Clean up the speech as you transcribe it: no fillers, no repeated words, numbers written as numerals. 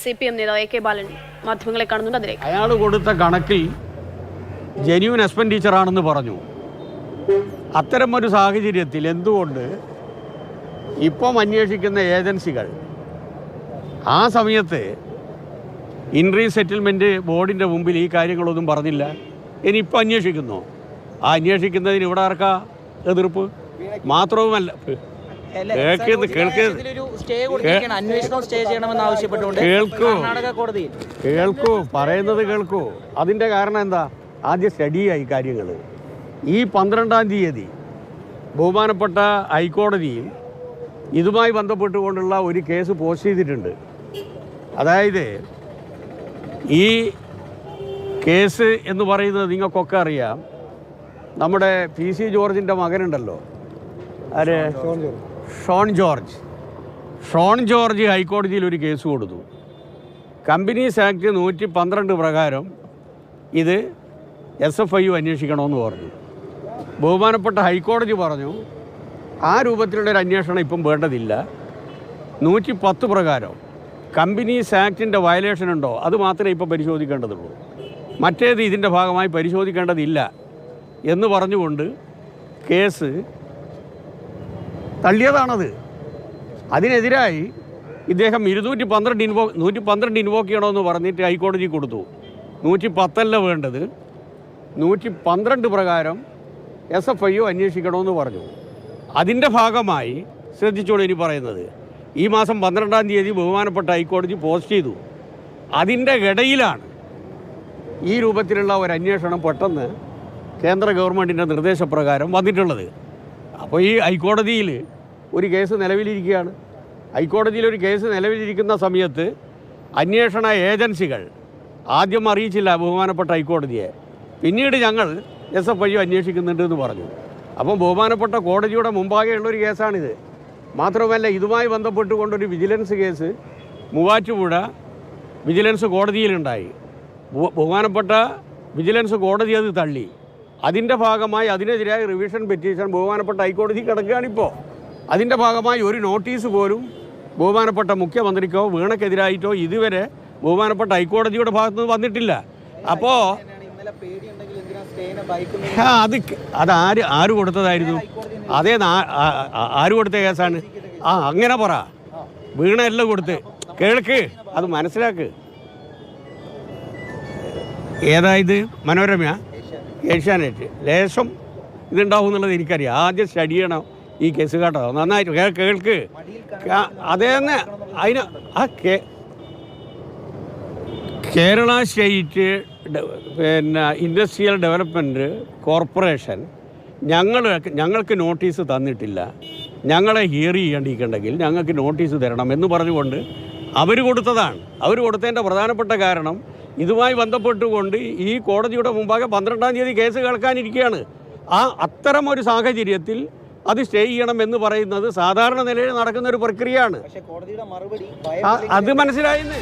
CPM നേതാവ് AK ബാലൻ മാധ്യമങ്ങളെ കാണുന്നുണ്ട്. അതിലേക്ക് അയാൾ കൊടുത്ത കണക്കിൽ ജെന്യൂൻ എക്സ്പെൻഡിച്ചർ ആണെന്ന് പറഞ്ഞു. അത്തരമൊരു സാഹചര്യത്തിൽ എന്തുകൊണ്ട് ഇപ്പം അന്വേഷിക്കുന്ന ഏജൻസികൾ ആ സമയത്ത് ഇൻട്രീം സെറ്റിൽമെൻറ്റ് ബോർഡിൻ്റെ മുമ്പിൽ ഈ കാര്യങ്ങളൊന്നും പറഞ്ഞില്ല? ഇനിയിപ്പോൾ അന്വേഷിക്കുന്നു. ആ അന്വേഷിക്കുന്നതിന് ഇവിടെ ആർക്കാ എതിർപ്പ്? മാത്രവുമല്ല കേൾക്കൂ, പറയുന്നത് കേൾക്കൂ. അതിൻ്റെ കാരണം എന്താ? ആദ്യം സ്റ്റഡിയായി കാര്യങ്ങൾ. ഈ 12-ാം തീയതി ബഹുമാനപ്പെട്ട ഹൈക്കോടതിയിൽ ഇതുമായി ബന്ധപ്പെട്ടുകൊണ്ടുള്ള ഒരു കേസ് പോസ്റ്റ് ചെയ്തിട്ടുണ്ട്. അതായത് ഈ കേസ് എന്ന് പറയുന്നത് നിങ്ങൾക്കൊക്കെ അറിയാം. നമ്മുടെ PC ജോർജിൻ്റെ മകനുണ്ടല്ലോ, ആര്? ഷോൺ ജോർജ് ഹൈക്കോടതിയിൽ ഒരു കേസ് കൊടുത്തു. കമ്പനീസ് ആക്ട് 112 പ്രകാരം ഇത് SFIU അന്വേഷിക്കണമെന്ന് പറഞ്ഞു. ബഹുമാനപ്പെട്ട ഹൈക്കോടതി പറഞ്ഞു ആ രൂപത്തിലുള്ളൊരു അന്വേഷണം ഇപ്പം വേണ്ടതില്ല. 110 പ്രകാരം കമ്പനീസ് ആക്ടിൻ്റെ വയലേഷൻ ഉണ്ടോ അത് മാത്രമേ ഇപ്പോൾ പരിശോധിക്കേണ്ടതുള്ളൂ, മറ്റേത് ഇതിൻ്റെ ഭാഗമായി പരിശോധിക്കേണ്ടതില്ല എന്ന് പറഞ്ഞുകൊണ്ട് കേസ് തള്ളിയതാണത്. അതിനെതിരായി ഇദ്ദേഹം 112 ഇൻവോക്ക് ചെയ്യണമെന്ന് പറഞ്ഞിട്ട് ഹൈക്കോടതി കൊടുത്തു. 110 വേണ്ടത്, 112 പ്രകാരം SFIU അന്വേഷിക്കണമെന്ന് പറഞ്ഞു. അതിൻ്റെ ഭാഗമായി ശ്രദ്ധിച്ചോളൂ ഇനി പറയുന്നത്. ഈ മാസം 12-ാം തീയതി ബഹുമാനപ്പെട്ട ഹൈക്കോടതി പോസ്റ്റ് ചെയ്തു. അതിൻ്റെ ഇടയിലാണ് ഈ രൂപത്തിലുള്ള ഒരു അന്വേഷണം പെട്ടെന്ന് കേന്ദ്ര ഗവൺമെൻറ്റിൻ്റെ നിർദ്ദേശപ്രകാരം വന്നിട്ടുള്ളത്. അപ്പോൾ ഈ ഹൈക്കോടതിയിൽ ഒരു കേസ് നിലവിലിരിക്കുകയാണ്. ഹൈക്കോടതിയിൽ ഒരു കേസ് നിലവിലിരിക്കുന്ന സമയത്ത് അന്വേഷണ ഏജൻസികൾ ആദ്യം അറിയിച്ചില്ല ബഹുമാനപ്പെട്ട ഹൈക്കോടതിയെ. പിന്നീട് ഞങ്ങൾ SFIU അന്വേഷിക്കുന്നുണ്ട് എന്ന് പറഞ്ഞു. അപ്പം ബഹുമാനപ്പെട്ട കോടതിയുടെ മുമ്പാകെയുള്ളൊരു കേസാണിത്. മാത്രമല്ല ഇതുമായി ബന്ധപ്പെട്ടുകൊണ്ടൊരു വിജിലൻസ് കേസ് മൂവാറ്റുപുഴ വിജിലൻസ് കോടതിയിലുണ്ടായി. ബഹുമാനപ്പെട്ട വിജിലൻസ് കോടതി അത് തള്ളി. അതിൻ്റെ ഭാഗമായി അതിനെതിരായ റിവിഷൻ പെറ്റീഷൻ ബഹുമാനപ്പെട്ട ഹൈക്കോടതി കിടക്കുകയാണിപ്പോൾ. അതിൻ്റെ ഭാഗമായി ഒരു നോട്ടീസ് പോലും ബഹുമാനപ്പെട്ട മുഖ്യമന്ത്രിക്കോ വീണക്കെതിരായിട്ടോ ഇതുവരെ ബഹുമാനപ്പെട്ട ഹൈക്കോടതിയുടെ ഭാഗത്തുനിന്ന് വന്നിട്ടില്ല. അപ്പോൾ അത് ആര് കൊടുത്തതായിരുന്നു? അതേ ആര് കൊടുത്ത കേസാണ്? അങ്ങനെ പറ. വീണയല്ല കൊടുത്ത്. കേൾക്ക്, അത് മനസ്സിലാക്ക്. ഏതായത്? മനോരമ, ഏഷ്യാനെറ്റ്. ലേശം ഇതുണ്ടാവും എന്നുള്ളത് എനിക്കറിയാം. ആദ്യം സ്റ്റഡി ചെയ്യണം ഈ കേസ് കേട്ടോ, നന്നായിട്ട് കേൾക്ക്. അതേന്ന് അതിന് Kerala state industrial development corporation ഞങ്ങൾക്ക് നോട്ടീസ് തന്നിട്ടില്ല, ഞങ്ങളെ ഹിയർ ചെയ്യേണ്ടിയിട്ടുണ്ടെങ്കിൽ ഞങ്ങൾക്ക് നോട്ടീസ് തരണം എന്ന് പറഞ്ഞുകൊണ്ട് അവർ കൊടുത്തതാണ്. അവർ കൊടുത്തതിൻ്റെ പ്രധാനപ്പെട്ട കാരണം ഇതുമായി ബന്ധപ്പെട്ടുകൊണ്ട് ഈ കോടതിയുടെ മുമ്പാകെ 12-ാം തീയതി കേസ് കേൾക്കാനിരിക്കുകയാണ്. അത്തരം ഒരു സാഹചര്യത്തിൽ അത് സ്റ്റേ ചെയ്യണം എന്ന് പറയുന്നത് സാധാരണ നിലയിൽ നടക്കുന്ന ഒരു പ്രക്രിയയാണ്. അത് മനസ്സിലായിന്ന്.